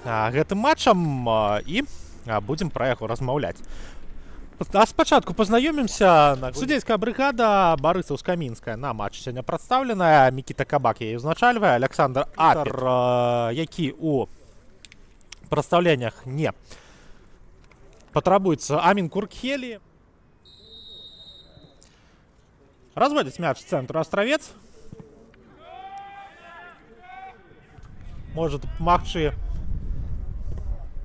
гэтым матчам і будзем пра яго размаўляць. Спачатку пазнаёмімся. Судзейская брыгада Барысаўска-Мінская на матч сёння прадстаўленая. Мікіта Кабак яе ўзначальвае, Александр Апер, які у прадстаўленнях не патрабуецца, Амін Куркхелі. Разводзіць мяч з цэнтру Астравец. Можа дапамагчы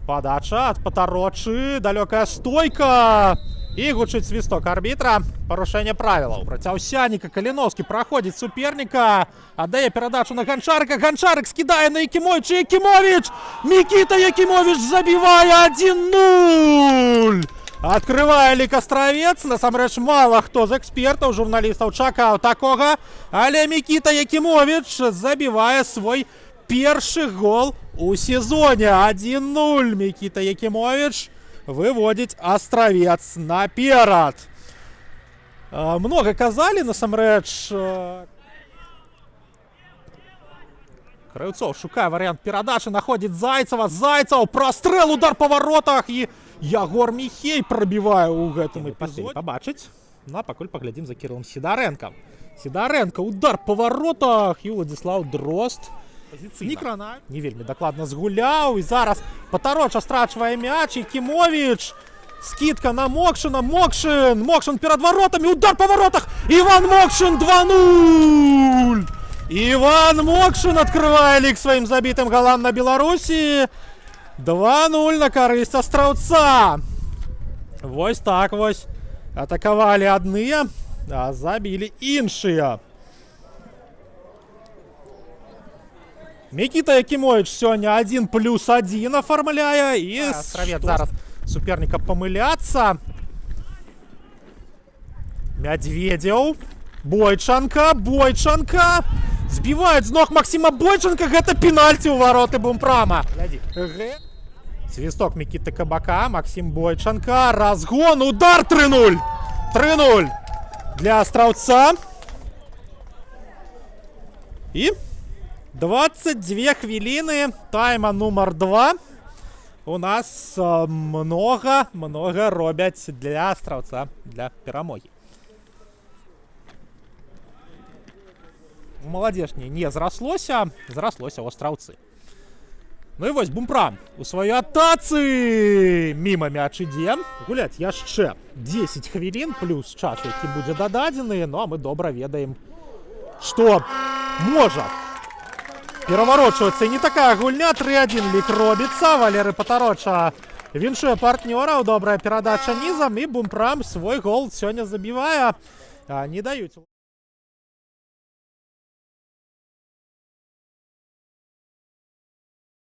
подача ад Патарочы, далёкая стойка і гучыць свісток арбітра. Парушэнне правілаў. Працяўсяніка, Каліновскі праходзіць суперніка, аддае перадачу на Ганчарыка, Ганчарык скідае на Якімовіча, Якімовіч! Мікіта Якімовіч забівае 1-0! Открывае лік Астравец. Насамрэч мала хто з экспертаў, журналістаў чакаў такога, але Мікіта Якімовіч забівае свой першы гол у сезоне. 1-0. Мікіта Якімовіч выводзіць Астравец наперад. Много казалі, насамрэч. Крыўцоў шукае варыянт перадачы, находзіць Зайцева. Зайцаў, прастрэл, удар па варотах, і Ягор Міхей прабівае ў гэтым эпізодзе. Пабачыць. Ну, а пакуль паглядзім за Кірылам Сідарэнкам. Сідарэнка, удар па варотах, і Владзіслаў Дрозд не вельмі дакладна згуляў. І зараз Патароча страчвае мяч, Якімовіч. Скидка на Мокшина. Мокшин перед воротами. Удар по воротах. Иван Мокшин 2-0. Иван Мокшин открывает лик своим забитым голам на Беларуси. 2-0 на карысць Астраўца. Вось так вось. Атаковали одни, а забили іншыя. Мікіта Якімовіч сёння 1+1 оформляе. І Астравец зараз суперніка памыляцца. Мядзведзеў. Бойчанка. Збіваюць з ног Максима Бойчанка. Гэта пенальці ў вароты Бумпрама. Свісток Мікіты Кабака. Максим Бойчанка. Разгон. Удар. 3-0. 3-0 для Астраўца. І 22 хвіліны тайма нумар 2. У нас много робяць для Астраўца, для перамогі. Маладзежні не зраслося ў Астраўцы. Ну і вось Бумпрам у сваёй атацы міма мяч ідзе. Гуляць яшчэ 10 хвілін плюс час, які будзе дададзены. Ну а мы добра ведаем, што можа пераварочвацца. Не такая гульня. 3-1 лік робіцца. Валерый Патароча віншуе партнёраў. Добрая перадача нізам. І Бумпрам свой гол сёння забівае. Не даюць.